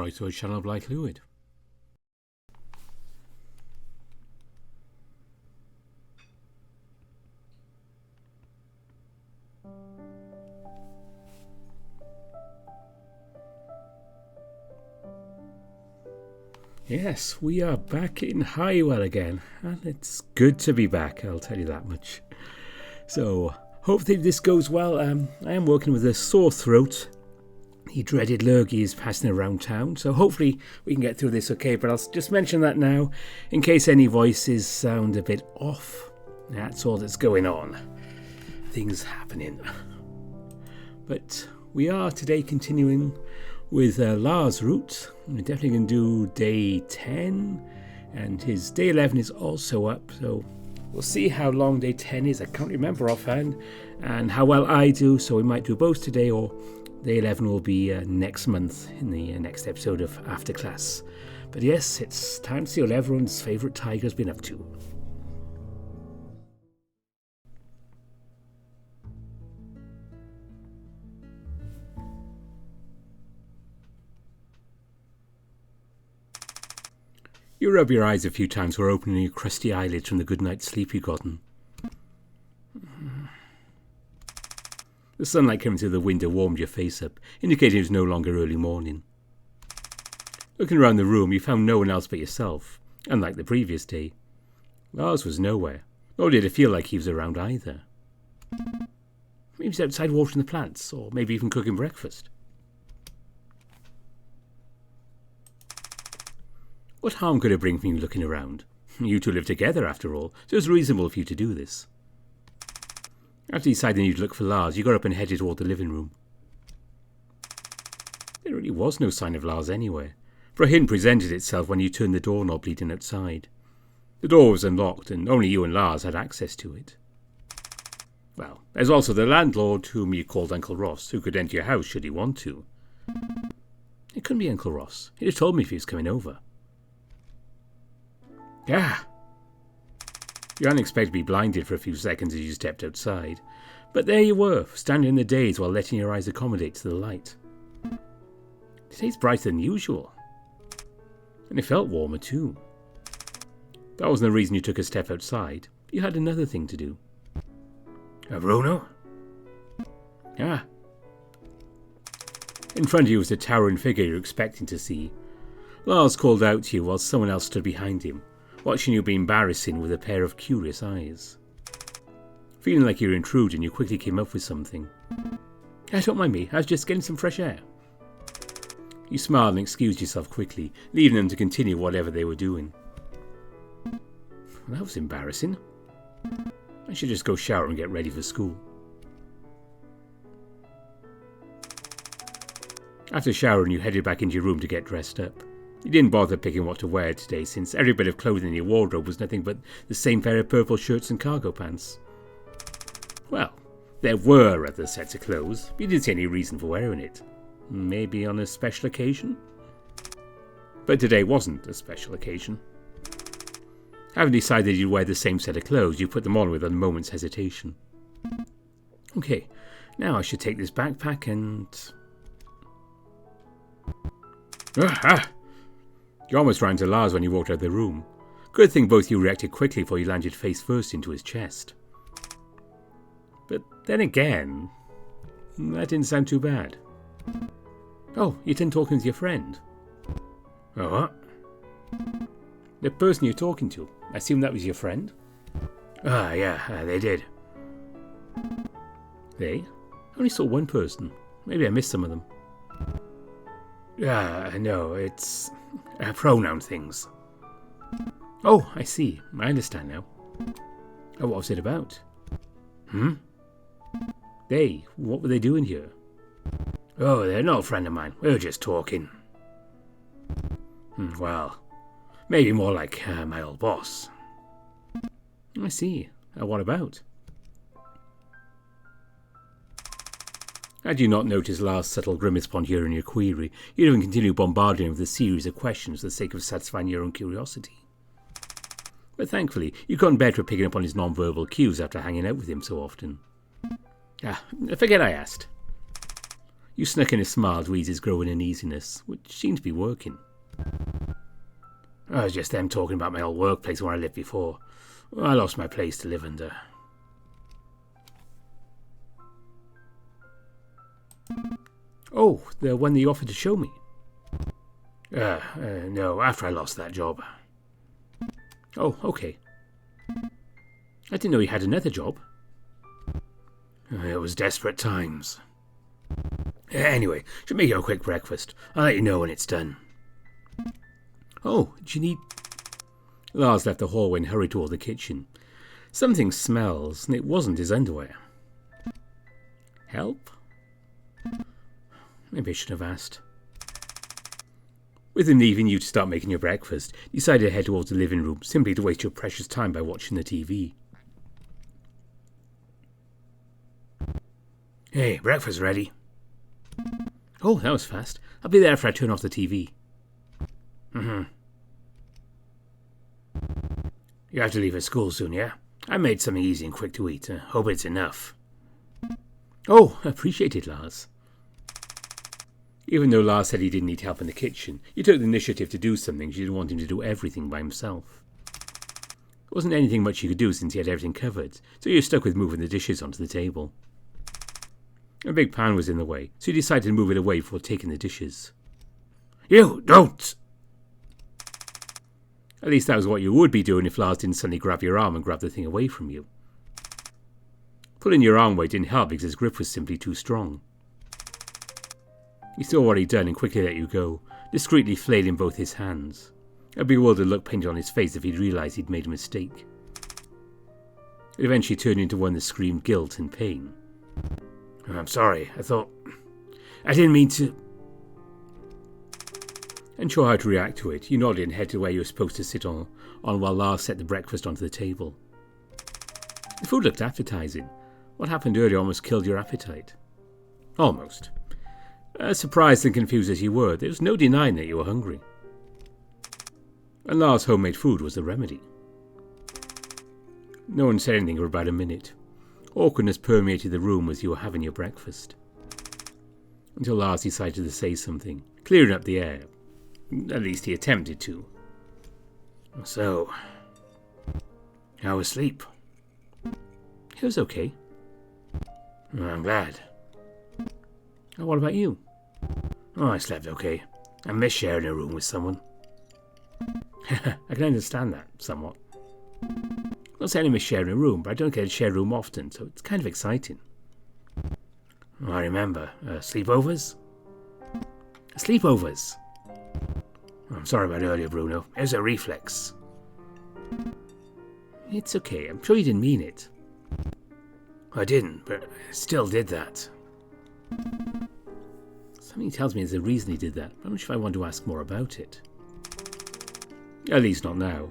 bright or channel of light fluid. Yes, we are back in Highwell again, and it's good to be back, I'll tell you that much. So, hopefully this goes well. I am working with a sore throat. The dreaded lurgy is passing around town, so hopefully we can get through this okay, but I'll just mention that now, in case any voices sound a bit off. That's all that's going on. Things happening. But we are today continuing with Lars' route. We're definitely going to do day 10, and his day 11 is also up, so we'll see how long day 10 is. I can't remember offhand, and how well I do, so we might do both today, or day 11 will be next month in the next episode of After Class. But yes, it's time to see what everyone's favourite tiger's been up to. You rub your eyes a few times before opening your crusty eyelids from the good night's sleep you've gotten. The sunlight coming through the window warmed your face up, indicating it was no longer early morning. Looking around the room, you found no one else but yourself, unlike the previous day. Lars was nowhere, nor did it feel like he was around either. Maybe he's outside watering the plants, or maybe even cooking breakfast. What harm could it bring from you looking around? You two live together, after all, so it's reasonable for you to do this. After deciding you'd look for Lars, you got up and headed toward the living room. There really was no sign of Lars anywhere, for a hint presented itself when you turned the doorknob leading outside. The door was unlocked, and only you and Lars had access to it. Well, there's also the landlord, whom you called Uncle Ross, who could enter your house should he want to. It couldn't be Uncle Ross. He'd have told me if he was coming over. Ah! You hadn't expected to be blinded for a few seconds as you stepped outside, but there you were, standing in the daze while letting your eyes accommodate to the light. Today's brighter than usual, and it felt warmer too. That wasn't the reason you took a step outside. You had another thing to do. Bruno? Ah. In front of you was the towering figure you were expecting to see. Lars called out to you while someone else stood behind him, watching you be embarrassing with a pair of curious eyes. Feeling like you were intruding, you quickly came up with something. Don't mind me, I was just getting some fresh air. You smiled and excused yourself quickly, leaving them to continue whatever they were doing. That was embarrassing. I should just go shower and get ready for school. After showering, you headed back into your room to get dressed up. You didn't bother picking what to wear today, since every bit of clothing in your wardrobe was nothing but the same pair of purple shirts and cargo pants. Well, there were other sets of clothes, but you didn't see any reason for wearing it. Maybe on a special occasion? But today wasn't a special occasion. Having decided you'd wear the same set of clothes, you put them on with a moment's hesitation. Okay, now I should take this backpack and... You almost ran to Lars when you walked out of the room. Good thing both you reacted quickly before you landed face first into his chest. But then again, that didn't sound too bad. Oh, you're done talking with your friend. Oh, what? The person you're talking to, I assume that was your friend? Yeah, they did. They? I only saw one person. Maybe I missed some of them. No, it's pronoun things. Oh, I see. I understand now. Oh, what was it about? What were they doing here? Oh, they're not a friend of mine. We were just talking. Well, maybe more like my old boss. I see. What about? Had you not noticed Lars' subtle grimace upon hearing your query, you'd even continue bombarding him with a series of questions for the sake of satisfying your own curiosity. But thankfully, you'd gotten better at picking up on his non-verbal cues after hanging out with him so often. Forget I asked. You snuck in a smile to ease his growing uneasiness, which seemed to be working. I was just them talking about my old workplace where I lived before. I lost my place to live under. Oh, the one that you offered to show me? No, after I lost that job. Oh, okay. I didn't know you had another job. It was desperate times. Anyway, should make you a quick breakfast. I'll let you know when it's done. Oh, do you need... Lars left the hallway and hurried toward the kitchen. Something smells, and it wasn't his underwear. Help? Maybe I should have asked. With him leaving you to start making your breakfast, you decided to head towards the living room, simply to waste your precious time by watching the TV. Hey, breakfast ready. Oh, that was fast. I'll be there after I turn off the TV. You have to leave at school soon, yeah? I made something easy and quick to eat. Hope it's enough. Oh, appreciate it, Lars. Even though Lars said he didn't need help in the kitchen, you took the initiative to do something. You didn't want him to do everything by himself. There wasn't anything much you could do since he had everything covered, so you were stuck with moving the dishes onto the table. A big pan was in the way, so you decided to move it away before taking the dishes. You don't! At least that was what you would be doing if Lars didn't suddenly grab your arm and grab the thing away from you. Pulling your arm away didn't help because his grip was simply too strong. He saw what he'd done and quickly let you go, discreetly flailing both his hands. A bewildered look painted on his face if he'd realised he'd made a mistake. It eventually turned into one that screamed guilt and pain. I'm sorry, I didn't mean to... Unsure how to react to it, you nodded and headed to where you were supposed to sit on while Lars set the breakfast onto the table. The food looked appetizing. What happened earlier almost killed your appetite. Almost. Surprised and confused as you were, there was no denying that you were hungry. And Lars' homemade food was the remedy. No one said anything for about a minute. Awkwardness permeated the room as you were having your breakfast. Until Lars decided to say something, clearing up the air. At least he attempted to. So, how was sleep? It was okay. I'm glad. What about you? I slept okay. I miss sharing a room with someone. I can understand that, somewhat. Not saying I miss sharing a room, but I don't get to share a room often, so it's kind of exciting. I remember. Sleepovers? Sleepovers! I'm sorry about earlier, Bruno. It was a reflex. It's okay. I'm sure you didn't mean it. I didn't, but I still did that. Something tells me there's a reason he did that. I'm not sure if I want to ask more about it. At least not now.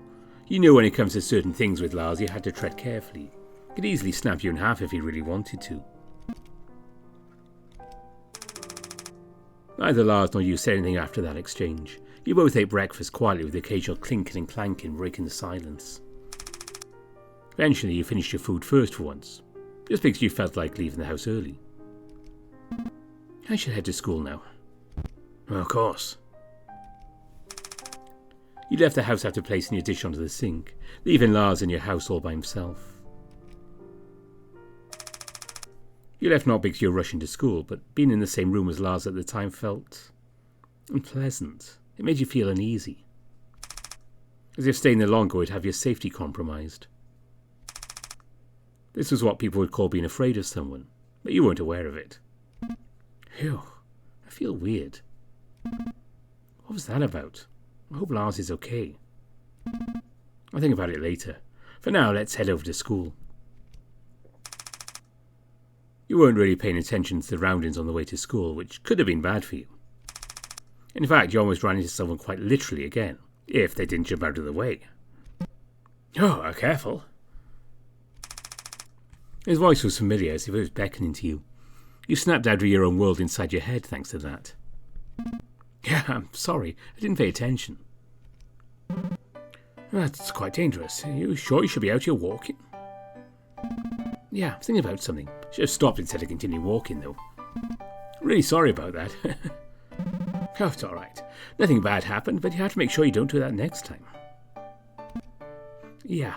You knew when it comes to certain things with Lars, you had to tread carefully. He could easily snap you in half if he really wanted to. Neither Lars nor you said anything after that exchange. You both ate breakfast quietly with the occasional clinking and clanking breaking the silence. Eventually you finished your food first for once, just because you felt like leaving the house early. I should head to school now. Of course. You left the house after placing your dish onto the sink, leaving Lars in your house all by himself. You left not because you were rushing to school, but being in the same room as Lars at the time felt unpleasant. It made you feel uneasy. As if staying there longer would have your safety compromised. This was what people would call being afraid of someone, but you weren't aware of it. Phew, I feel weird. What was that about? I hope Lars is okay. I'll think about it later. For now, let's head over to school. You weren't really paying attention to the surroundings on the way to school, which could have been bad for you. In fact, you almost ran into someone quite literally again, if they didn't jump out of the way. Oh, careful. His voice was familiar, as if it was beckoning to you. You snapped out of your own world inside your head thanks to that. Yeah, I'm sorry, I didn't pay attention. That's quite dangerous. Are you sure you should be out here walking? Yeah, I'm thinking about something. Should have stopped instead of continuing walking, though. Really sorry about that. Oh, it's all right. Nothing bad happened, but you have to make sure you don't do that next time. Yeah.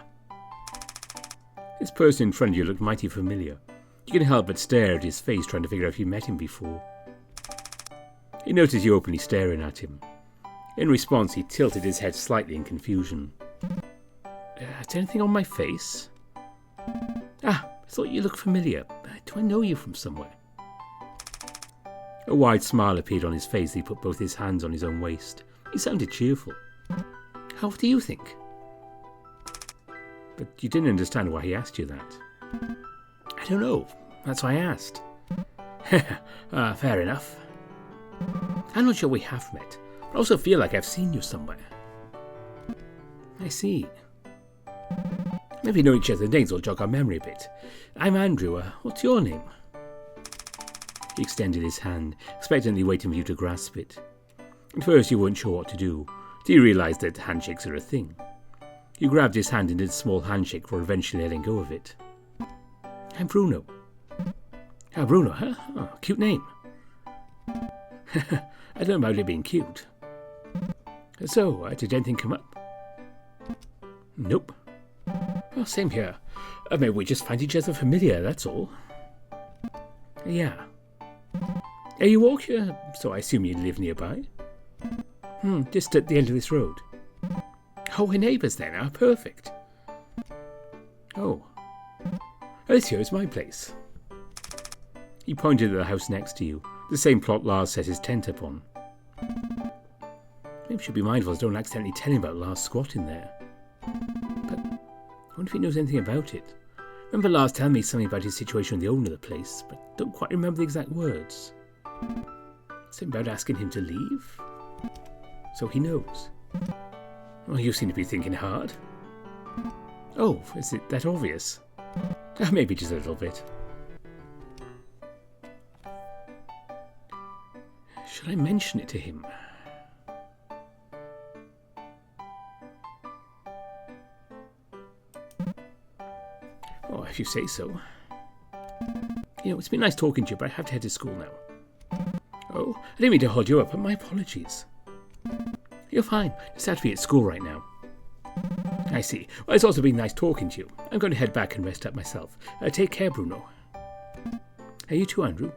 This person in front of you looked mighty familiar. You couldn't help but stare at his face, trying to figure out if you met him before. He noticed you openly staring at him. In response, he tilted his head slightly in confusion. Is anything on my face? Ah, I thought you looked familiar. Do I know you from somewhere? A wide smile appeared on his face as he put both his hands on his own waist. He sounded cheerful. How do you think? But you didn't understand why he asked you that. I don't know. That's why I asked. Fair enough. I'm not sure we have met, but I also feel like I've seen you somewhere. I see. Maybe know each other's names will jog our memory a bit. I'm Andrew. What's your name? He extended his hand, expectantly waiting for you to grasp it. At first you weren't sure what to do, till you realised that handshakes are a thing. You grabbed his hand and did a small handshake before eventually letting go of it. I'm Bruno. Oh, Bruno, huh? Oh, cute name. I don't know about it being cute. So, did anything come up? Nope. Well, same here. Maybe we just find each other familiar, that's all. Yeah. You walk here, so I assume you live nearby? Just at the end of this road. Oh, we're neighbours then, perfect. Oh. This here is my place. He pointed at the house next to you, the same plot Lars set his tent up on. Maybe we should be mindful, don't accidentally tell him about Lars squatting there. But I wonder if he knows anything about it. Remember Lars telling me something about his situation with the owner of the place, but don't quite remember the exact words. Something about asking him to leave? So he knows. Well, you seem to be thinking hard. Oh, is it that obvious? Maybe just a little bit. Should I mention it to him? Oh, if you say so. It's been nice talking to you, but I have to head to school now. Oh, I didn't mean to hold you up, but my apologies. You're fine. Just have to be at school right now. I see. Well, it's also been nice talking to you. I'm going to head back and rest up myself. Take care, Bruno. You too, Andrew.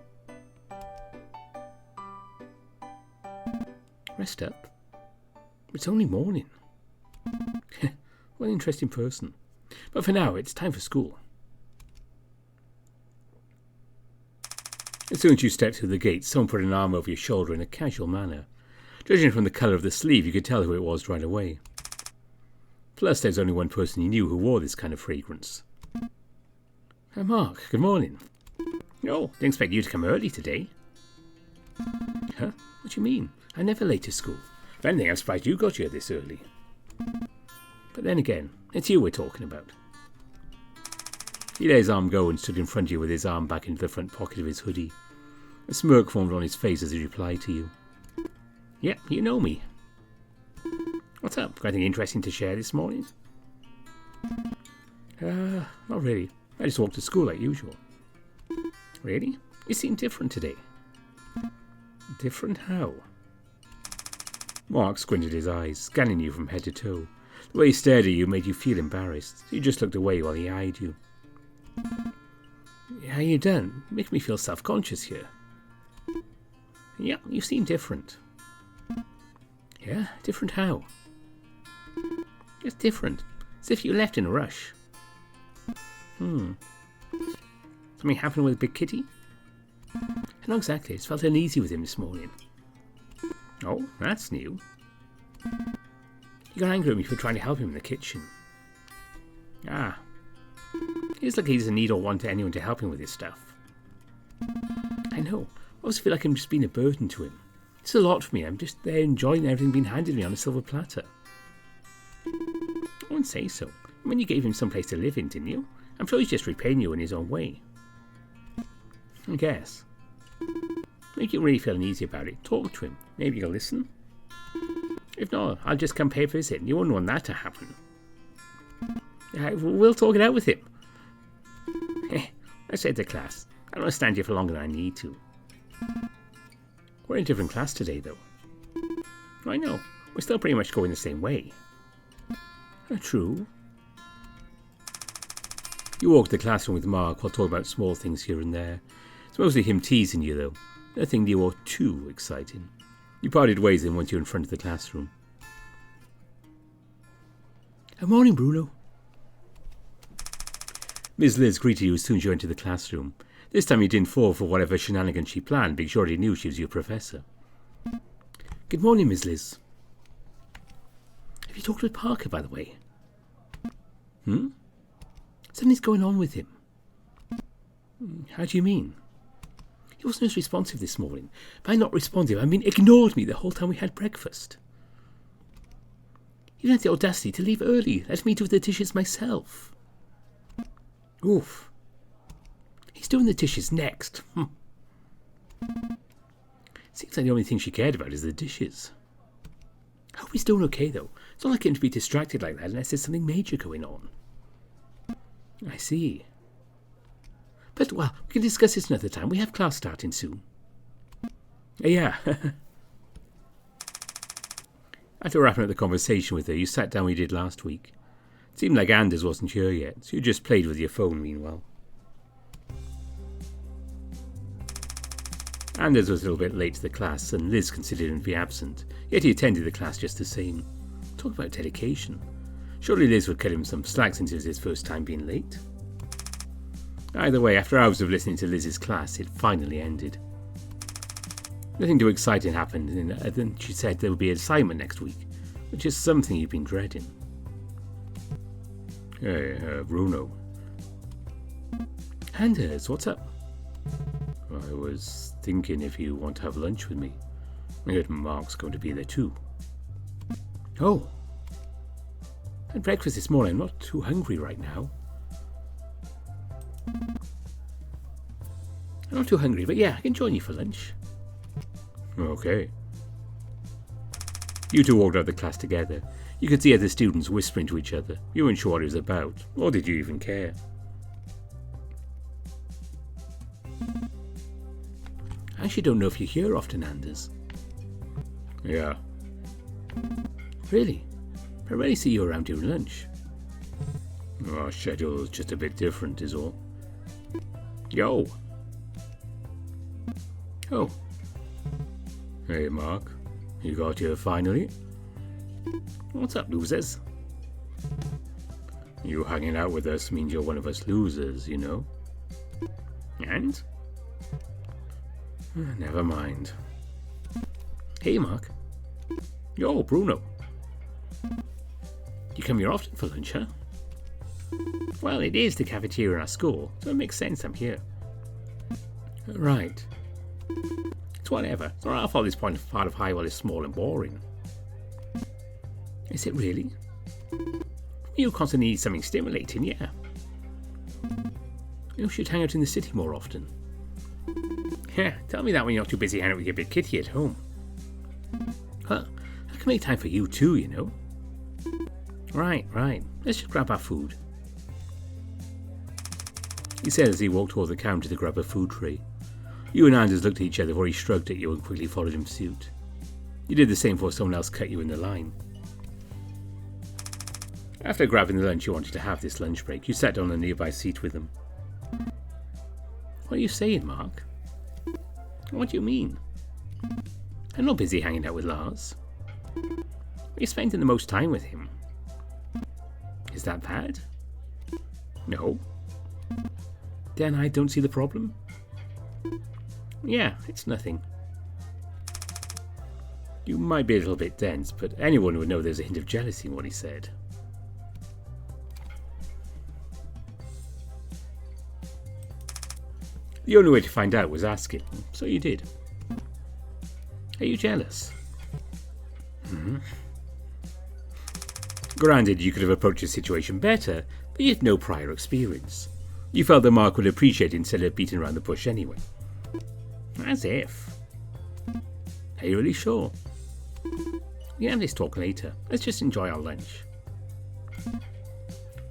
Rest up? It's only morning. What an interesting person. But for now, it's time for school. As soon as you stepped through the gate, someone put an arm over your shoulder in a casual manner. Judging from the colour of the sleeve, you could tell who it was right away. Plus, there's only one person you knew who wore this kind of fragrance. Hi, Mark. Good morning. Oh, didn't expect you to come early today. Huh? What do you mean? I'm never late to school. If anything, I'm surprised you got here this early. But then again, it's you we're talking about. He let his arm go and stood in front of you with his arm back into the front pocket of his hoodie. A smirk formed on his face as he replied to you. Yep, you know me. What's up? Got anything interesting to share this morning? Not really. I just walked to school like usual. Really? You seem different today. Different how? Mark squinted his eyes, scanning you from head to toe. The way he stared at you made you feel embarrassed. You just looked away while he eyed you. How you done? Make me feel self-conscious here. Yeah, you seem different. Yeah? Different how? Just different. As if you left in a rush. Something happened with Big Kitty? Not exactly. I just felt uneasy with him this morning. Oh, that's new. He got angry at me for trying to help him in the kitchen. Ah. He looks like he doesn't need or want anyone to help him with his stuff. I know. I always feel like I'm just being a burden to him. It's a lot for me. I'm just there enjoying everything being handed me on a silver platter. I wouldn't say so. I mean, you gave him some place to live in, didn't you? I'm sure he's just repaying you in his own way. I guess. Make you really feel uneasy about it. Talk to him. Maybe he'll listen. If not, I'll just come pay a visit. You wouldn't want that to happen. We'll talk it out with him. Let's head to class. I don't want to stand here for longer than I need to. We're in a different class today, though. I know. We're still pretty much going the same way. True. You walk the classroom with Mark while talking about small things here and there. It's mostly him teasing you, though. Nothing new or too exciting. You parted ways then once you're in front of the classroom. Good morning, Bruno. Ms. Liz greeted you as soon as you entered the classroom. This time you didn't fall for whatever shenanigans she planned, because you already knew she was your professor. Good morning, Ms. Liz. Have you talked with Parker, by the way? Something's going on with him. How do you mean? He wasn't as responsive this morning. By not responsive, I mean ignored me the whole time we had breakfast. He had the audacity to leave early, let me do the dishes myself. Oof. He's doing the dishes next. Seems like the only thing she cared about is the dishes. I hope he's doing okay, though. It's not like him to be distracted like that unless there's something major going on. I see. But, well, we can discuss this another time. We have class starting soon. Yeah. After wrapping up the conversation with her, you sat down where you did last week. It seemed like Anders wasn't here yet, so you just played with your phone meanwhile. Anders was a little bit late to the class, and Liz considered him to be absent, yet he attended the class just the same. Talk about dedication. Surely Liz would cut him some slack since it was his first time being late. Either way, after hours of listening to Liz's class, it finally ended. Nothing too exciting happened, and then she said there would be an assignment next week, which is something you've been dreading. Hey, Bruno. Anders, what's up? I was thinking if you want to have lunch with me. I heard Mark's going to be there too. Oh. I had breakfast this morning. I'm not too hungry right now. I'm not too hungry, but yeah, I can join you for lunch. Okay. You two walked out of the class together. You could see other students whispering to each other. You weren't sure what it was about, or did you even care? I actually don't know if you're here often, Anders. Yeah. Really? I rarely see you around during lunch. Our schedule's just a bit different is all. Yo! Oh. Hey, Mark. You got here finally? What's up, losers? You hanging out with us means you're one of us losers, you know? And? Never mind. Hey, Mark. Yo, Bruno. You come here often for lunch, huh? Well, it is the cafeteria in our school, so it makes sense I'm here. Right. It's whatever. It's not our fault this part of Highwell is small and boring. Is it really? You constantly need something stimulating, yeah. You should hang out in the city more often. Yeah, tell me that when you're not too busy hanging out with your big kitty at home. Well, I can make time for you too, you know. Right. Let's just grab our food. He said as he walked toward the counter to grab a food tray. You and Anders looked at each other before he shrugged at you and quickly followed in suit. You did the same before someone else cut you in the line. After grabbing the lunch you wanted to have this lunch break, you sat down on a nearby seat with them. What are you saying, Mark? What do you mean? I'm not busy hanging out with Lars. We're spending the most time with him. Is that bad? No. Then I don't see the problem. Yeah, it's nothing. You might be a little bit dense, but anyone would know there's a hint of jealousy in what he said. The only way to find out was asking, so you did. Are you jealous? Granted, you could have approached the situation better, but you had no prior experience. You felt that Mark would appreciate it instead of beating around the bush anyway. As if. Are you really sure? We can have this talk later. Let's just enjoy our lunch.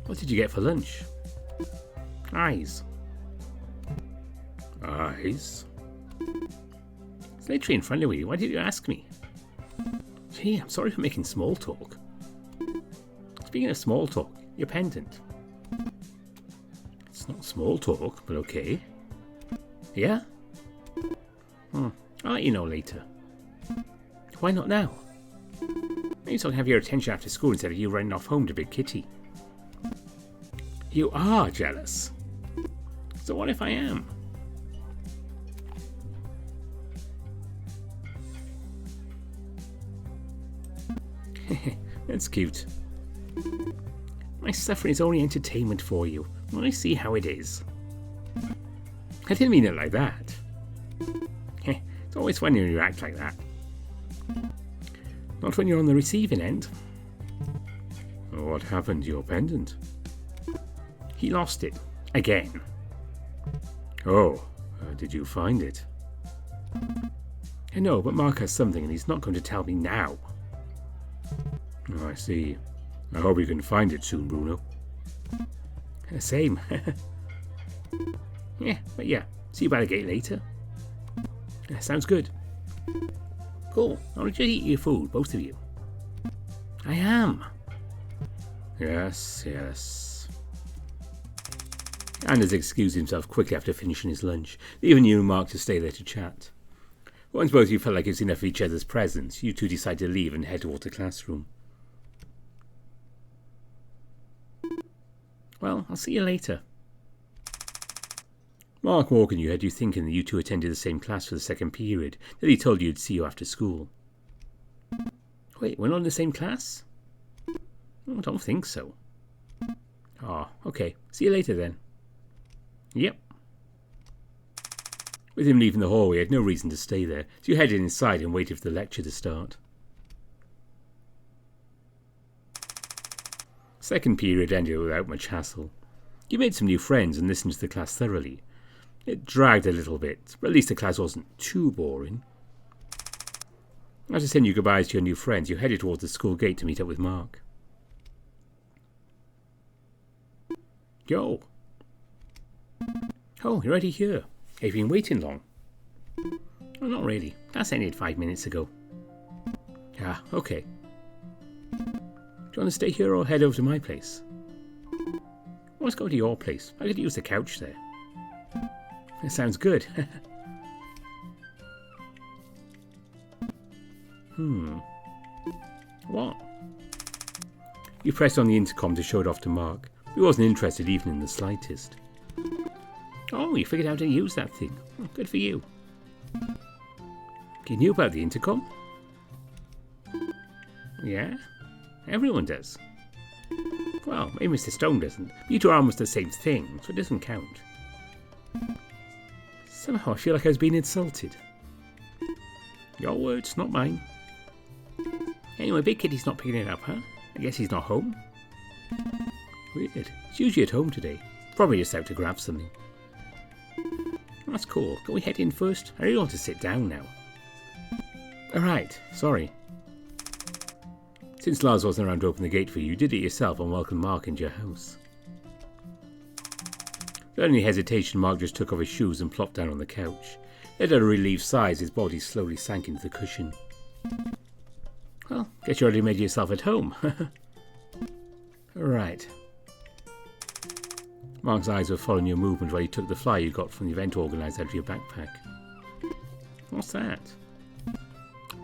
What did you get for lunch? Eyes. Eyes? It's literally in front of you. Why did you ask me? Gee, I'm sorry for making small talk. Speaking of small talk, your pendant. It's not small talk, but okay. Yeah? I'll let you know later. Why not now? Maybe so I can have your attention after school instead of you running off home to Big Kitty. You are jealous. So what if I am? That's cute. My suffering is only entertainment for you. Well, I see how it is. I didn't mean it like that. It's always funny when you act like that. Not when you're on the receiving end. What happened to your pendant? He lost it. Again. Oh, did you find it? I know, but Mark has something and he's not going to tell me now. Oh, I see. I hope you can find it soon, Bruno. Same. Yeah, see you by the gate later. Sounds good. Cool. I'll just eat your food, both of you. I am. Yes. Anders excused himself quickly after finishing his lunch, leaving you and Mark to stay there to chat. Once both of you felt like it was enough of each other's presence, you two decided to leave and head towards the classroom. Well, I'll see you later. Mark Morgan, you had you thinking that you two attended the same class for the second period, that he told you he'd see you after school. Wait, we're not in the same class? I don't think so. Oh, okay. See you later then. Yep. With him leaving the hallway, you had no reason to stay there, so you headed inside and waited for the lecture to start. Second period ended without much hassle. You made some new friends and listened to the class thoroughly. It dragged a little bit, but at least the class wasn't too boring. After saying your goodbyes to your new friends, you headed towards the school gate to meet up with Mark. Yo. Oh, you're already here. Have you been waiting long? Well, not really. Class ended 5 minutes ago. Ah, okay. Do you want to stay here or head over to my place? Let's go to your place. I could use the couch there. That sounds good. What? You pressed on the intercom to show it off to Mark. He wasn't interested even in the slightest. Oh, you figured out how to use that thing. Oh, good for you. You knew about the intercom? Yeah? Everyone does. Well, maybe Mr. Stone doesn't. You two are almost the same thing, so it doesn't count. Somehow I feel like I was being insulted. Your words, not mine. Anyway, Big Kitty's not picking it up, huh? I guess he's not home. Weird. He's usually at home today. Probably just out to grab something. That's cool. Can we head in first? I really want to sit down now. Alright, sorry. Since Lars wasn't around to open the gate for you, you did it yourself and welcomed Mark into your house. Without any hesitation, Mark just took off his shoes and plopped down on the couch. Let out a relieved sigh as his body slowly sank into the cushion. Well, guess you already made yourself at home. Right. Mark's eyes were following your movement while you took the flyer you got from the event organizer out of your backpack. What's that?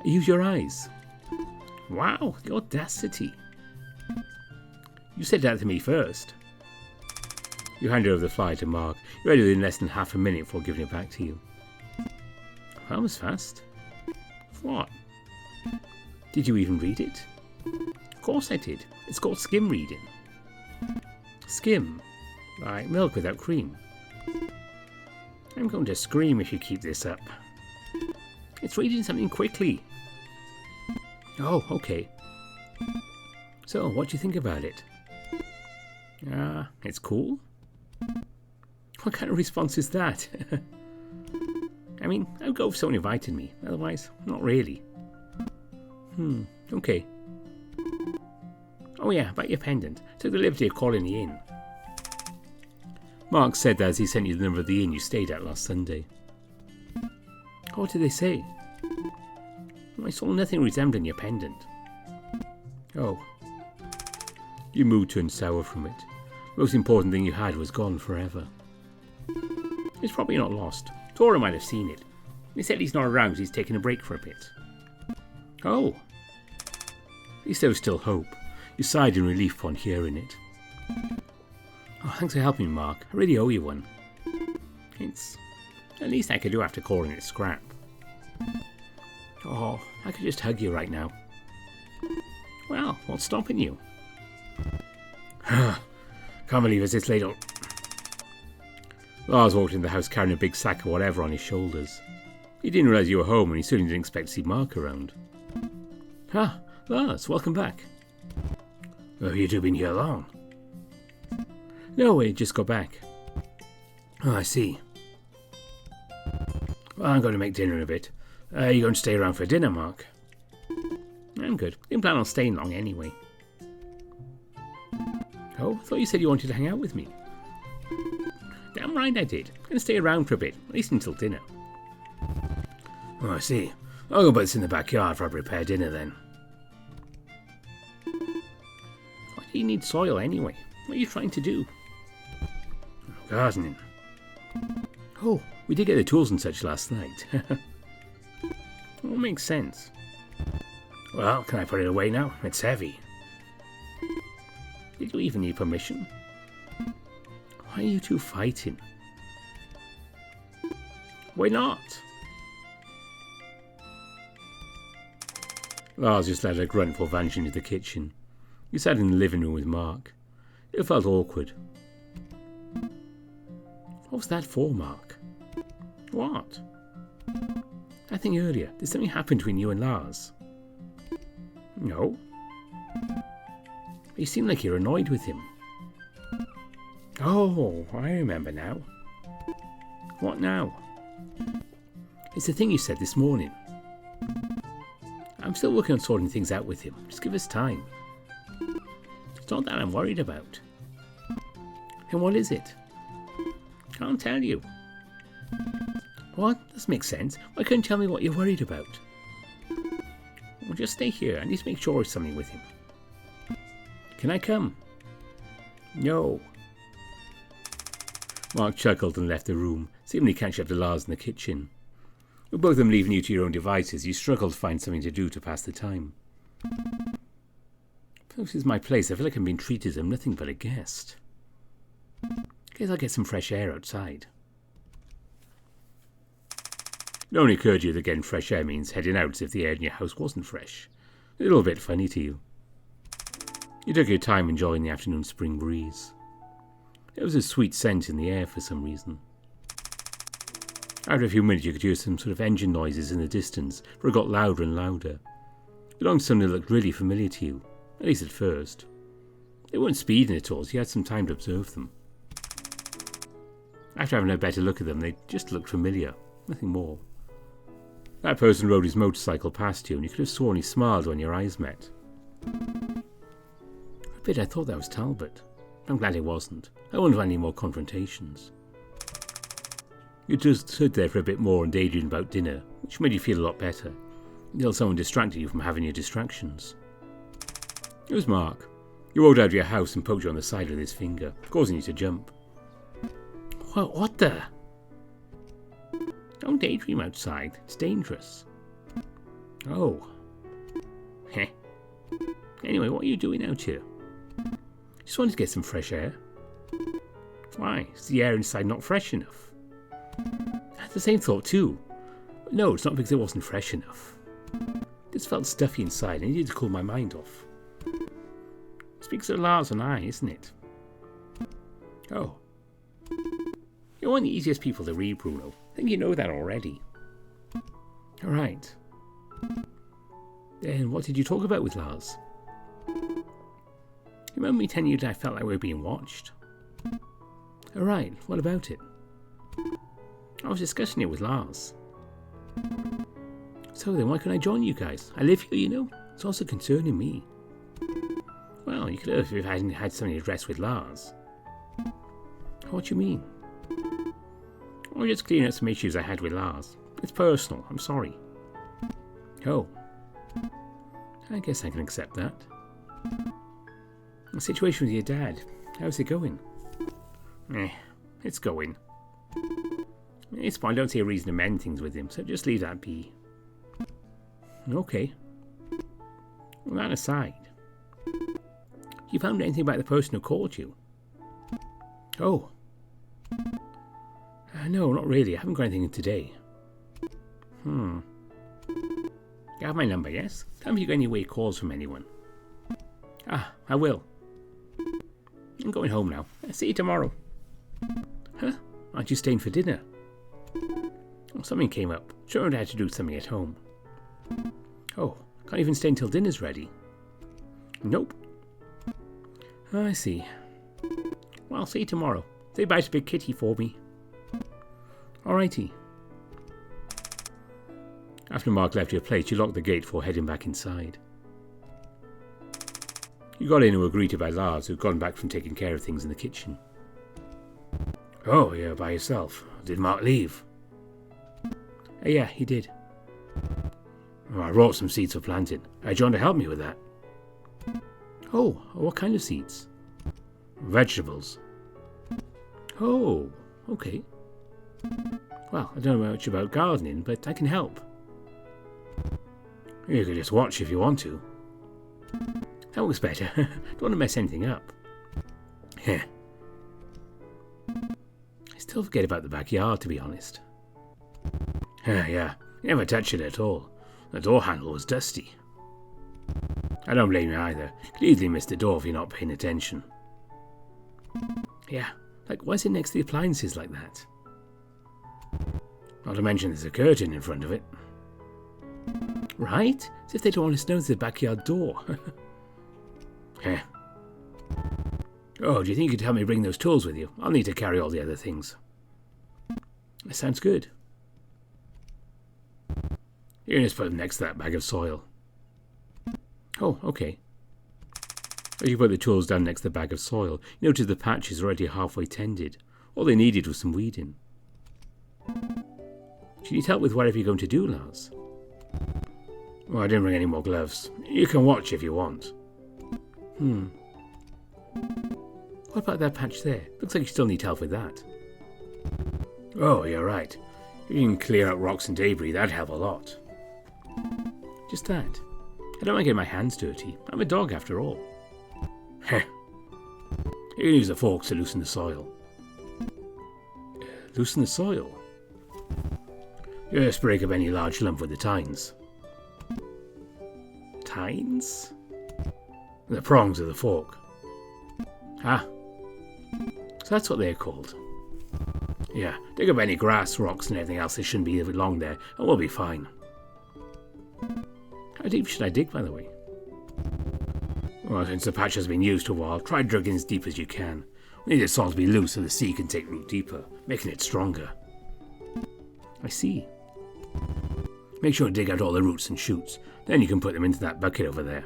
Use your eyes. Wow, the audacity. You said that to me first. You handed over the flyer to Mark. You read it in less than half a minute before giving it back to you. That was fast. What? Did you even read it? Of course I did. It's called skim reading. Skim? Like milk without cream. I'm going to scream if you keep this up. It's reading something quickly. Oh, okay. So, what do you think about it? It's cool? What kind of response is that? I mean, I'd go if someone invited me. Otherwise, not really. Okay. Oh yeah, about your pendant. Took the liberty of calling the inn. Mark said that as he sent you the number of the inn you stayed at last Sunday. What did they say? I saw nothing resembling your pendant. Oh. Your mood turned sour from it. The most important thing you had was gone forever. It's probably not lost. Tora might have seen it. He said he's not around, he's taking a break for a bit. Oh. At least there was still hope. You sighed in relief upon hearing it. Oh, thanks for helping me, Mark. I really owe you one. It's the least I could do after calling it scrap. Oh, I could just hug you right now. Well, what's stopping you? Can't believe it's this late. Lars walked into the house carrying a big sack of whatever on his shoulders. He didn't realise you were home and he certainly didn't expect to see Mark around. Lars, welcome back. Have you two been here long? No, we just got back. Oh, I see. Well, I'm going to make dinner in a bit. You going to stay around for dinner, Mark? I'm good. Didn't plan on staying long anyway. Oh, I thought you said you wanted to hang out with me. Damn right I did. I'm going to stay around for a bit, at least until dinner. Oh, I see. I'll go put this in the backyard for I prepare dinner then. Why do you need soil anyway? What are you trying to do? Gardening. Oh, we did get the tools and such last night. Well, makes sense. Well, can I put it away now? It's heavy. Did you even need permission? Why are you two fighting? Why not? Lars just let a grunt before vanishing into the kitchen. He sat in the living room with Mark. It felt awkward. What was that for, Mark? What? I think earlier, did something happen between you and Lars? No. You seem like you're annoyed with him. Oh, I remember now. What now? It's the thing you said this morning. I'm still working on sorting things out with him. Just give us time. It's not that I'm worried about. Then what is it? Can't tell you. What? Doesn't make sense. Why couldn't you tell me what you're worried about? Well, just stay here. I need to make sure it's something with him. Can I come? No. Mark chuckled and left the room, seemingly catching up to Lars in the kitchen. With both of them leaving you to your own devices, you struggled to find something to do to pass the time. If this is my place, I feel like I'm being treated as I'm nothing but a guest. Guess I'll get some fresh air outside. It only occurred to you that getting fresh air means heading out as if the air in your house wasn't fresh. A little bit funny to you. You took your time enjoying the afternoon spring breeze. There was a sweet scent in the air for some reason. After a few minutes you could hear some sort of engine noises in the distance, for it got louder and louder. It belonged to something that looked really familiar to you, at least at first. They weren't speeding at all, so you had some time to observe them. After having a better look at them, they just looked familiar, nothing more. That person rode his motorcycle past you, and you could have sworn he smiled when your eyes met. For a bit I thought that was Talbot. I'm glad it wasn't. I wouldn't have any more confrontations. You just stood there for a bit more and daydreamed about dinner, which made you feel a lot better, until someone distracted you from having your distractions. It was Mark. He rolled out of your house and poked you on the side with his finger, causing you to jump. What the? Don't daydream outside. It's dangerous. Oh. Heh. Anyway, what are you doing out here? Just wanted to get some fresh air. Why? Is the air inside not fresh enough? I had the same thought too. But no, it's not because it wasn't fresh enough. This felt stuffy inside and I needed to cool my mind off. It's because of Lars and I, isn't it? Oh. You're one of the easiest people to read, Bruno. I think you know that already. Alright. Then what did you talk about with Lars? You remember me telling you that I felt like we were being watched? Alright, what about it? I was discussing it with Lars. So then why couldn't I join you guys? I live here, you know. It's also concerning me. Well, you could have if I hadn't had something to address with Lars. What do you mean? I'm just clearing up some issues I had with Lars. It's personal, I'm sorry. Oh, I guess I can accept that. The situation with your dad, how's it going? It's going. It's fine, I don't see a reason to mend things with him, so just leave that be. Okay. Well, that aside, you found anything about the person who called you? Oh. No, not really. I haven't got anything today. You have my number, yes? Tell me if you got any weird calls from anyone. I will. I'm going home now. I'll see you tomorrow. Huh? Aren't you staying for dinner? Oh, something came up. Sure, I had to do something at home. Oh, can't even stay until dinner's ready. Nope. I see. Well, I'll see you tomorrow. Say bye to Big Kitty for me. Alrighty. After Mark left your place, you locked the gate before heading back inside. You got in and were greeted by Lars, who'd gone back from taking care of things in the kitchen. Oh, you're by yourself. Did Mark leave? Yeah, he did. Oh, I brought some seeds for planting. I John to help me with that. Oh, what kind of seeds? Vegetables. Oh, okay. Well, I don't know much about gardening, but I can help. You could just watch if you want to. That looks better. Don't want to mess anything up. Heh. I still forget about the backyard, to be honest. Yeah, never touched it at all. The door handle was dusty. I don't blame you either. Could easily miss the door if you're not paying attention. Yeah, like why is it next to the appliances like that? Not to mention there's a curtain in front of it. Right? As if they don't want us to know there's a backyard door. Heh. Oh, do you think you could help me bring those tools with you? I'll need to carry all the other things. That sounds good. You can just put them next to that bag of soil. Oh, okay. As you put the tools down next to the bag of soil, you notice the patch is already halfway tended. All they needed was some weeding. Do you need help with whatever you're going to do, Lars? Well, I didn't bring any more gloves. You can watch if you want. What about that patch there? Looks like you still need help with that. Oh, you're right. If you can clear out rocks and debris, that'd help a lot. Just that. I don't want to get my hands dirty. I'm a dog after all. Heh. You can use the forks to loosen the soil. Loosen the soil? Just break up any large lump with the tines. Tines? The prongs of the fork. Ah. So that's what they're called. Yeah, dig up any grass, rocks and everything else that shouldn't be along there, and we'll be fine. How deep should I dig, by the way? Well, since the patch has been used a while, try digging as deep as you can. We need the soil to be loose so the seed can take root deeper, making it stronger. I see. Make sure to dig out all the roots and shoots, then you can put them into that bucket over there.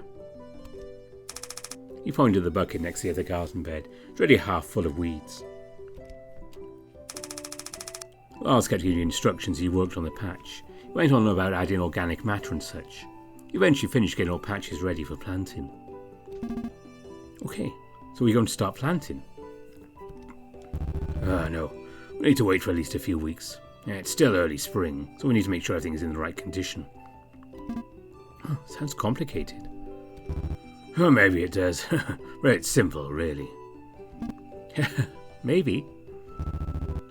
You pointed to the bucket next to the other garden bed. It's already half full of weeds. Lars kept giving you instructions as you worked on the patch. He went on about adding organic matter and such. You eventually finished getting all patches ready for planting. Okay, so we're going to start planting? No. We need to wait for at least a few weeks. Yeah, it's still early spring, so we need to make sure everything is in the right condition. Oh, sounds complicated. Oh, maybe it does. But it's simple, really. Maybe.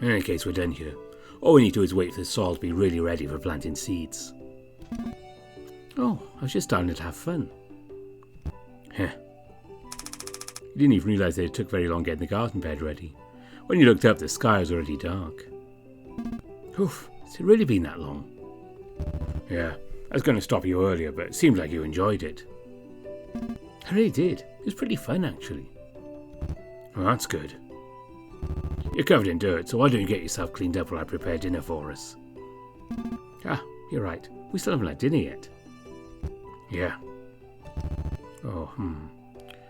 In any case, we're done here. All we need to do is wait for the soil to be really ready for planting seeds. Oh, I was just starting to have fun. You didn't even realise that it took very long getting the garden bed ready. When you looked up, the sky was already dark. Oof, has it really been that long? Yeah, I was going to stop you earlier, but it seemed like you enjoyed it. I really did. It was pretty fun, actually. Well, that's good. You're covered in dirt, so why don't you get yourself cleaned up while I prepare dinner for us? Ah, you're right. We still haven't had dinner yet. Yeah. Oh,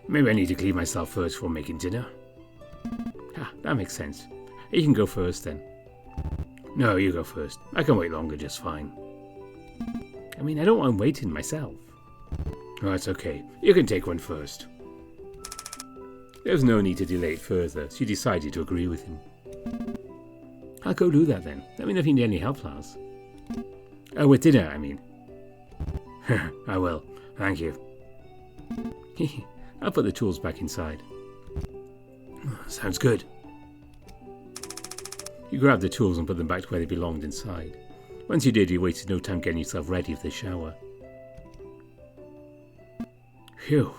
Maybe I need to clean myself first before making dinner. Ah, that makes sense. You can go first, then. No, you go first. I can wait longer just fine. I mean, I don't want waiting myself. Oh, that's okay. You can take one first. There was no need to delay it further, so you decided to agree with him. I'll go do that then. Let me know if you need any help, Lars. Oh, with dinner, I mean. I will. Thank you. I'll put the tools back inside. Sounds good. You grabbed the tools and put them back to where they belonged inside. Once you did, you wasted no time getting yourself ready for the shower. Phew.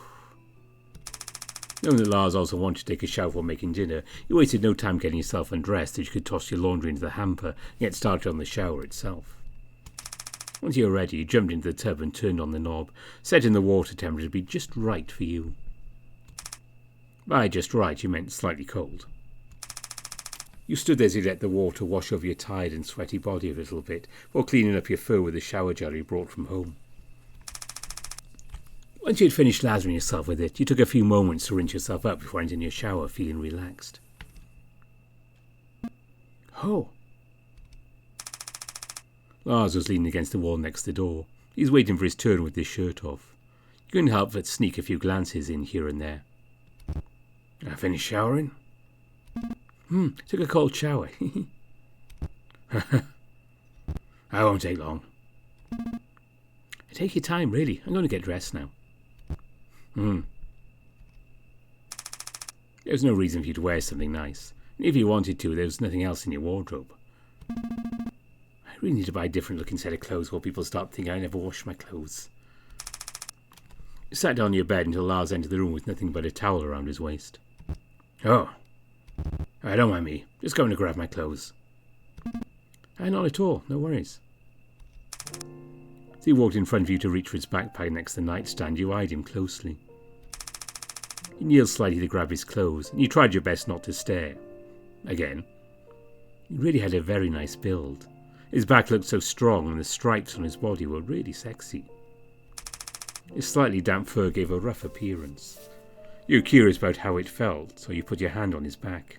Knowing that Lars also wanted to take a shower while making dinner, you wasted no time getting yourself undressed so you could toss your laundry into the hamper and get started on the shower itself. Once you were ready, you jumped into the tub and turned on the knob, setting the water temperature to be just right for you. By just right, you meant slightly cold. You stood there as you let the water wash over your tired and sweaty body a little bit, while cleaning up your fur with the shower gel you brought from home. Once you had finished lathering yourself with it, you took a few moments to rinse yourself up before entering your shower, feeling relaxed. Oh. Lars was leaning against the wall next to the door. He was waiting for his turn with his shirt off. You couldn't help but sneak a few glances in here and there. I finished showering? Took a cold shower. I won't take long. Take your time, really. I'm going to get dressed now. There's no reason for you to wear something nice. And if you wanted to, there was nothing else in your wardrobe. I really need to buy a different looking set of clothes while people start thinking I never wash my clothes. You sat down on your bed until Lars entered the room with nothing but a towel around his waist. Oh. Don't mind me. Just going to grab my clothes. Not at all. No worries. As he walked in front of you to reach for his backpack next to the nightstand, you eyed him closely. He kneeled slightly to grab his clothes, and you tried your best not to stare. Again. He really had a very nice build. His back looked so strong, and the stripes on his body were really sexy. His slightly damp fur gave a rough appearance. You were curious about how it felt, so you put your hand on his back.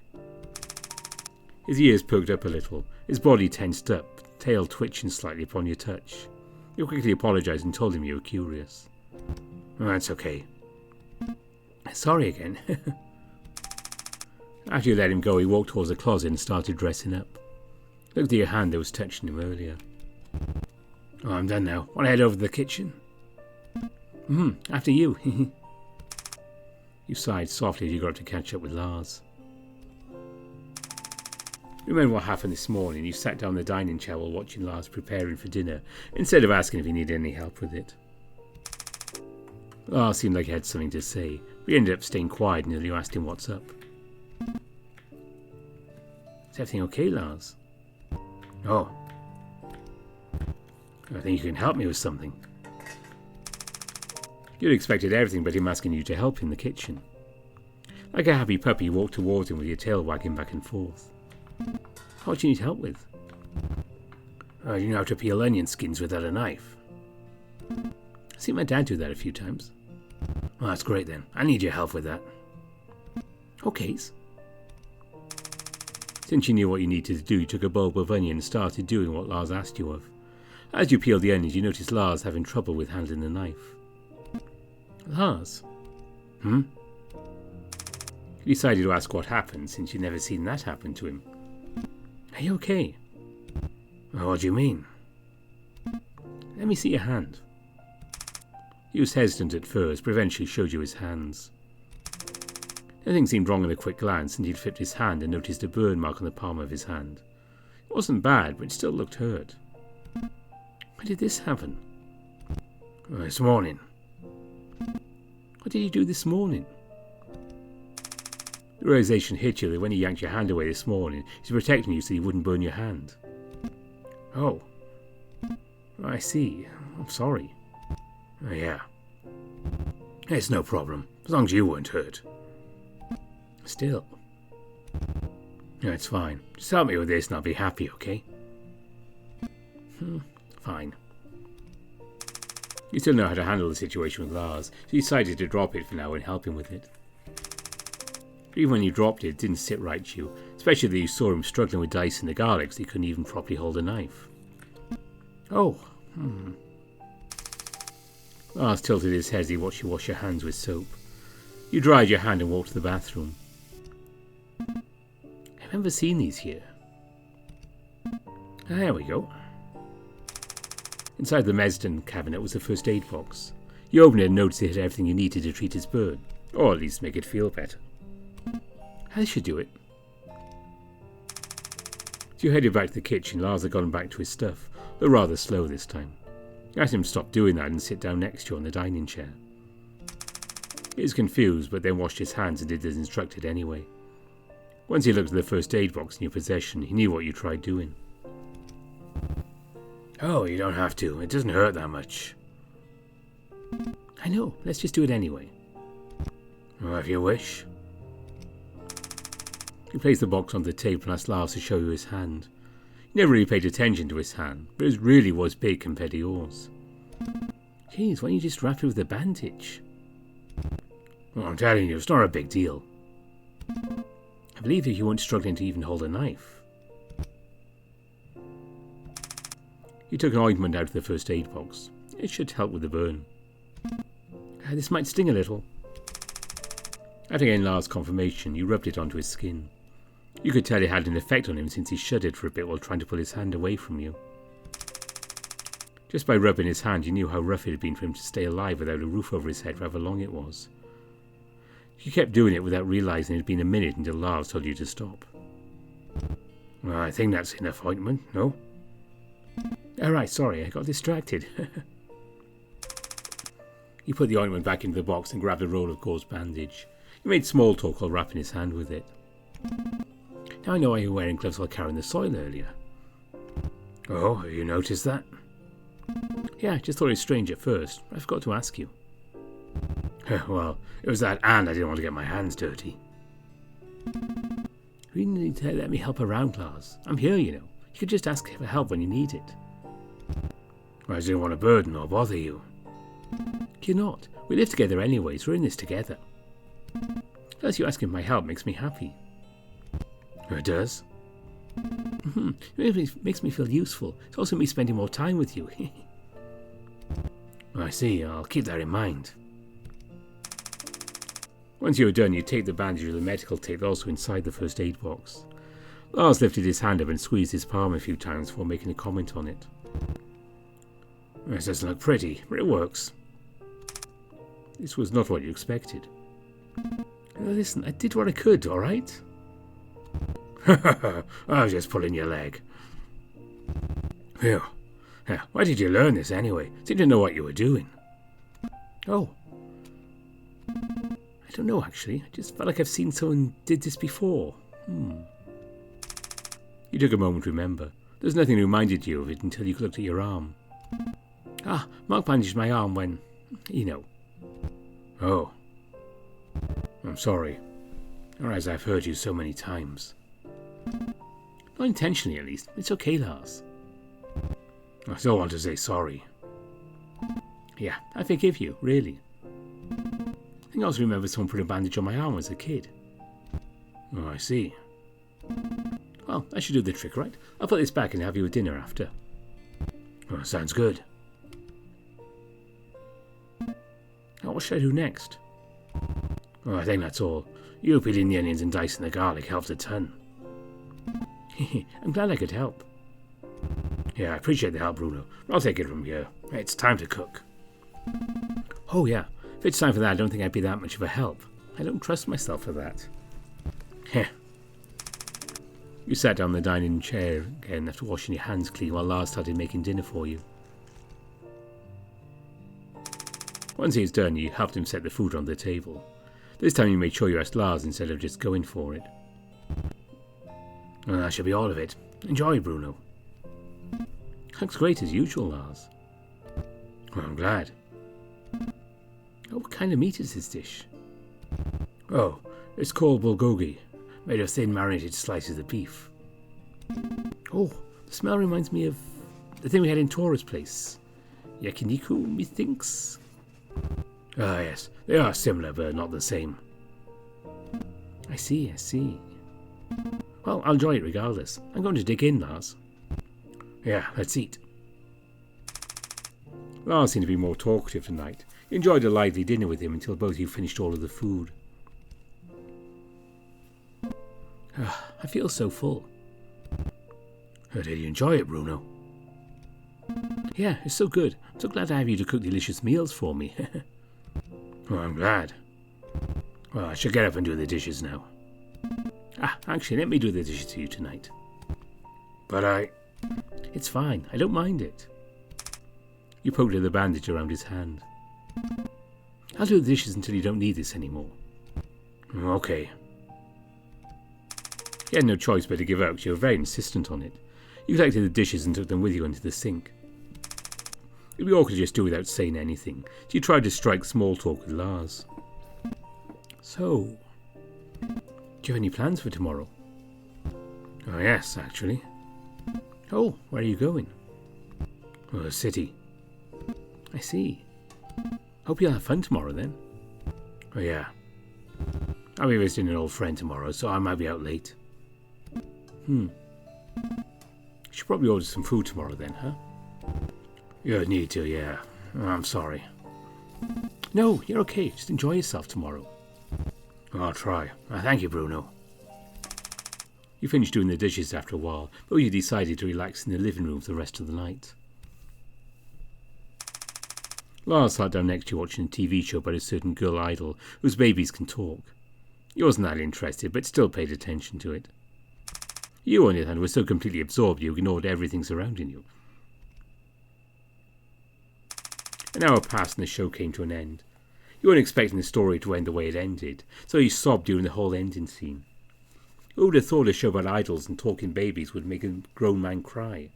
His ears poked up a little, his body tensed up, tail twitching slightly upon your touch. You quickly apologized and told him you were curious. Oh, that's okay. Sorry again. After you let him go, he walked towards the closet and started dressing up. Looked at your hand that was touching him earlier. Oh, I'm done now. Want to head over to the kitchen? After you. You sighed softly as you got up to catch up with Lars. Remember what happened this morning? You sat down in the dining chair while watching Lars preparing for dinner, instead of asking if he needed any help with it. Lars seemed like he had something to say, but he ended up staying quiet until you asked him what's up. Is everything okay, Lars? Oh. I think you can help me with something. You'd expected everything but him asking you to help in the kitchen. Like a happy puppy, you walked towards him with your tail wagging back and forth. What do you need help with? Do you know how to peel onion skins without a knife? I've seen my dad do that a few times. Well, that's great then. I need your help with that. Okay. Since you knew what you needed to do, you took a bulb of onion and started doing what Lars asked you of. As you peeled the onions, you noticed Lars having trouble with handling the knife. Lars? You decided to ask what happened, since you'd never seen that happen to him. Are you okay? What do you mean? Let me see your hand. He was hesitant at first, but eventually showed you his hands. Nothing seemed wrong at a quick glance, and he'd flipped his hand and noticed a burn mark on the palm of his hand. It wasn't bad, but it still looked hurt. When did this happen? This morning. What did you do this morning? The realization hit you that when he yanked your hand away this morning, he was protecting you so you wouldn't burn your hand. Oh. I see. I'm sorry. Yeah. It's no problem, as long as you weren't hurt. Still. No, it's fine. Just help me with this and I'll be happy, okay? Fine. You still know how to handle the situation with Lars, so you decided to drop it for now and help him with it. But even when you dropped it, it didn't sit right to you, especially that you saw him struggling with dice and the garlic so he couldn't even properly hold a knife. Oh. Lars tilted his head as he watched you wash your hands with soap. You dried your hand and walked to the bathroom. I've never seen these here. There we go. Inside the medicine cabinet was a first aid box. You opened it and noticed it had everything you needed to treat his burn, or at least make it feel better. How should do it? As you headed back to the kitchen, Lars had gone back to his stuff, though rather slow this time. You asked him to stop doing that and sit down next to you on the dining chair. He was confused, but then washed his hands and did as instructed anyway. Once he looked at the first aid box in your possession, he knew what you tried doing. Oh, you don't have to. It doesn't hurt that much. I know. Let's just do it anyway. Well, if you wish. He placed the box on the table and asked Lars to show you his hand. You never really paid attention to his hand, but it really was big compared to yours. Jeez, why don't you just wrap it with a bandage? Well, I'm telling you, it's not a big deal. I believe that you weren't struggling to even hold a knife. He took an ointment out of the first aid box. It should help with the burn. This might sting a little. After getting Lars' confirmation, you rubbed it onto his skin. You could tell it had an effect on him since he shuddered for a bit while trying to pull his hand away from you. Just by rubbing his hand, you knew how rough it had been for him to stay alive without a roof over his head for however long it was. You kept doing it without realising it had been a minute until Lars told you to stop. Well, I think that's enough ointment, no? Alright, sorry, I got distracted. He put the ointment back into the box and grabbed a roll of gauze bandage. He made small talk while wrapping his hand with it. Now I know why you were wearing gloves while carrying the soil earlier. Oh, have you noticed that? Yeah, I just thought it was strange at first. I forgot to ask you. Well, it was that and I didn't want to get my hands dirty. You need to let me help around, Lars. I'm here, you know. You could just ask for help when you need it. Well, I didn't want to burden or bother you. You're not. We live together anyway, so we're in this together. Plus, you asking for my help makes me happy. It does? It makes me feel useful. It's also me spending more time with you. I see. I'll keep that in mind. Once you were done, you take the bandage with the medical tape also inside the first aid box. Lars lifted his hand up and squeezed his palm a few times before making a comment on it. This doesn't look pretty, but it works. This was not what you expected. Listen, I did what I could, alright? I was just pulling your leg. Phew. Why did you learn this anyway? Seemed to know what you were doing. Oh. I don't know, actually. I just felt like I've seen someone did this before. You took a moment to remember. There's nothing that reminded you of it until you looked at your arm. Ah, Mark bandaged my arm when... you know. Oh. I'm sorry. Or as I've heard you so many times. Not intentionally, at least. It's okay, Lars. I still want to say sorry. Yeah, I forgive you, really. I think I also remember someone put a bandage on my arm as a kid. Oh, I see. Well, I should do the trick, right? I'll put this back and have you a dinner after. Oh, sounds good. Now, what should I do next? Oh, I think that's all. You peeling the onions and dicing the garlic helps a ton. I'm glad I could help. Yeah, I appreciate the help, Bruno. I'll take it from here. It's time to cook. Oh, yeah. If it's time for that, I don't think I'd be that much of a help. I don't trust myself for that. Heh. You sat down on the dining chair again after washing your hands clean while Lars started making dinner for you. Once he was done, you helped him set the food on the table. This time you made sure you asked Lars instead of just going for it. Well, that should be all of it. Enjoy, Bruno. Looks great as usual, Lars. Well, I'm glad. Oh, what kind of meat is this dish? Oh, it's called bulgogi, made of thin marinated slices of beef. Oh, the smell reminds me of the thing we had in Tora's place. Yakiniku, methinks? Ah, yes, they are similar, but not the same. I see. Well, I'll enjoy it regardless. I'm going to dig in, Lars. Yeah, let's eat. Lars seemed to be more talkative tonight. You enjoyed a lively dinner with him until both of you finished all of the food. I feel so full. Did you enjoy it, Bruno? Yeah, it's so good. I'm so glad I have you to cook delicious meals for me. Well, I'm glad. Well, I should get up and do the dishes now. Actually, let me do the dishes to you tonight. But It's fine. I don't mind it. You poked at the bandage around his hand. I'll do the dishes until you don't need this anymore. Okay. You had no choice but to give out. You were very insistent on it. You collected the dishes and took them with you into the sink. It'd be awkward to just do without saying anything, so you tried to strike small talk with Lars. So, do you have any plans for tomorrow? Oh yes, actually. Oh, where are you going? Oh, the city. I see. Hope you'll have fun tomorrow then. Oh yeah. I'll be visiting an old friend tomorrow, so I might be out late. You should probably order some food tomorrow then, huh? You need to, yeah. Oh, I'm sorry. No, you're okay. Just enjoy yourself tomorrow. I'll try. Thank you, Bruno. You finished doing the dishes after a while, but you decided to relax in the living room for the rest of the night. Lars sat down next to you watching a TV show about a certain girl idol whose babies can talk. He wasn't that interested, but still paid attention to it. You, on the other hand, were so completely absorbed you ignored everything surrounding you. An hour passed and the show came to an end. You weren't expecting the story to end the way it ended, so you sobbed during the whole ending scene. Who would have thought a show about idols and talking babies would make a grown man cry?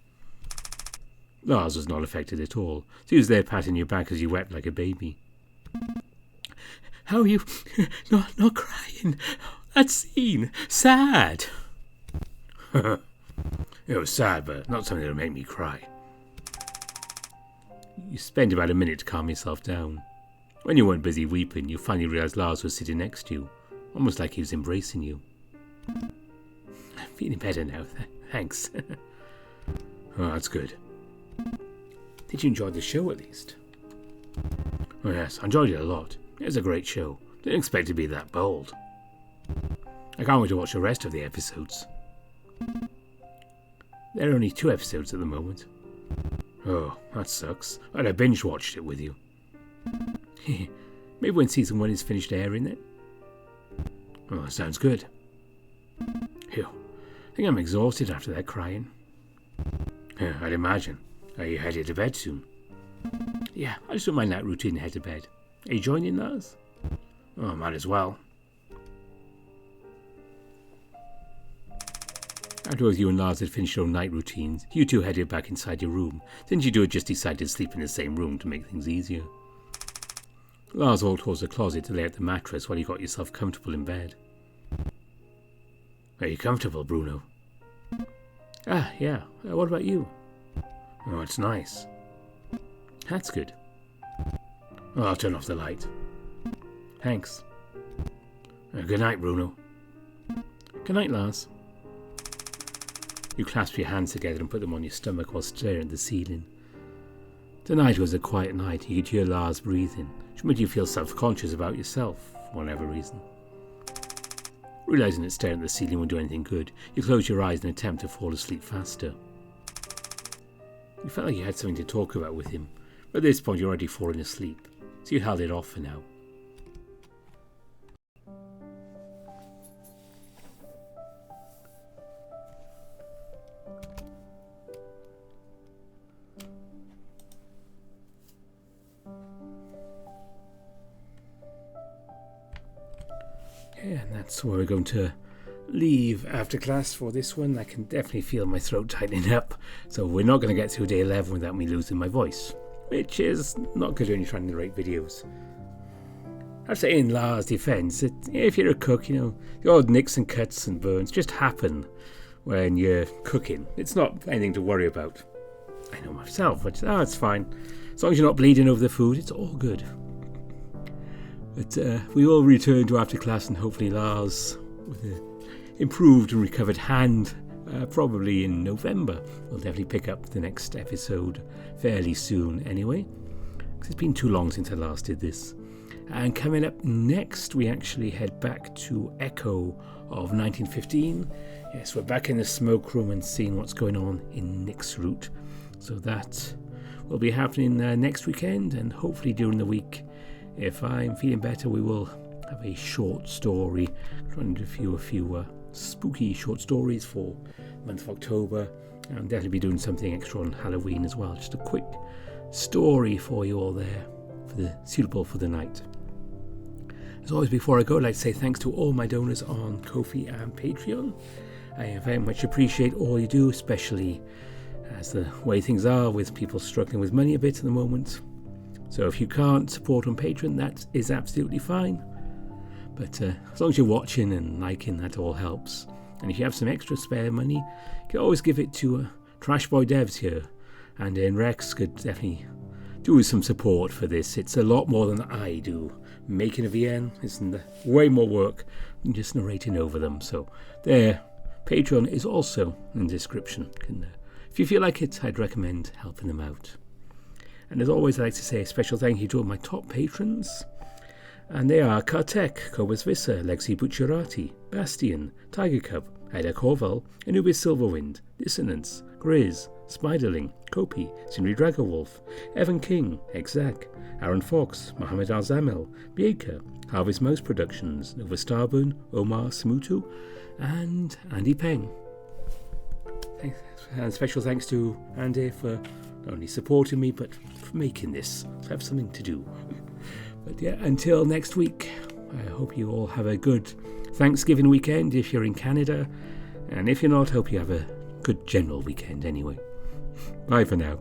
Lars was not affected at all, so he was there patting your back as you wept like a baby. How are you not crying? That scene, sad. It was sad, but not something that would make me cry. You spent about a minute to calm yourself down. When you weren't busy weeping, you finally realised Lars was sitting next to you, almost like he was embracing you. I'm feeling better now, thanks. Oh, that's good. Did you enjoy the show at least? Oh yes, I enjoyed it a lot. It was a great show. Didn't expect it to be that bold. I can't wait to watch the rest of the episodes. There are only 2 episodes at the moment. Oh, that sucks. I'd have binge watched it with you. Maybe when season 1 is finished airing then. Oh, that sounds good. Phew. I think I'm exhausted after that crying. Yeah, I'd imagine. Are you headed to bed soon? Yeah, I just do my night routine and head to bed. Are you joining Lars? Oh, might as well. After both you and Lars had finished your own night routines, you two headed back inside your room. Didn't you just decide to sleep in the same room to make things easier? Lars walked towards the closet to lay out the mattress while you got yourself comfortable in bed. Are you comfortable, Bruno? Yeah. What about you? Oh, it's nice. That's good. Well, I'll turn off the light. Thanks. Good night, Bruno. Good night, Lars. You clasped your hands together and put them on your stomach while staring at the ceiling. Tonight was a quiet night. You could hear Lars breathing, which made you feel self-conscious about yourself, for whatever reason. Realising that staring at the ceiling wouldn't do anything good, you closed your eyes in an attempt to fall asleep faster. You felt like you had something to talk about with him, but at this point you're already falling asleep, so you held it off for now. Yeah, and that's where we're going to leave after class for this one. I can definitely feel my throat tightening up, so we're not going to get through day 11 without me losing my voice, which is not good when you're trying to narrate videos. I'd say in Lars' defence, if you're a cook, the odd nicks and cuts and burns just happen when you're cooking. It's not anything to worry about. I know myself, but it's fine. As long as you're not bleeding over the food, it's all good. But we will return to after class, and hopefully Lars, with an improved and recovered hand, probably in November. We'll definitely pick up the next episode fairly soon anyway. because it's been too long since I last did this. And coming up next, we actually head back to Echo of 1915. Yes, we're back in the smoke room and seeing what's going on in Nick's route. So that will be happening next weekend, and hopefully during the week, if I'm feeling better, we will have a short story. Trying to do a few spooky short stories for the month of October. And definitely be doing something extra on Halloween as well. Just a quick story for you all there, suitable for the night. As always, before I go, I'd like to say thanks to all my donors on Ko-fi and Patreon. I very much appreciate all you do, especially as the way things are with people struggling with money a bit at the moment. So if you can't support on Patreon, that is absolutely fine. But as long as you're watching and liking, that all helps. And if you have some extra spare money, you can always give it to Trash Boy Devs here. And Rex could definitely do with some support for this. It's a lot more than I do. Making a VN is way more work than just narrating over them. So there, Patreon is also in the description. If you feel like it, I'd recommend helping them out. And as always, I'd like to say a special thank you to all my top patrons. And they are Kartek, Kobus Visser, Lexi Bucciarati, Bastian, Tiger Cub, Ida Corval, Anubis Silverwind, Dissonance, Grizz, Spiderling, Kopi, Sindri Dragowolf, Evan King, Exac, Aaron Fox, Mohammed Al-Zamel, Bieka, Harvest Mouse Productions, Nova Starburn, Omar Smutu, and Andy Peng. And special thanks to Andy for not only supporting me, but for making this, so I have something to do. But yeah, until next week, I hope you all have a good Thanksgiving weekend if you're in Canada. And if you're not, hope you have a good general weekend anyway. Bye for now.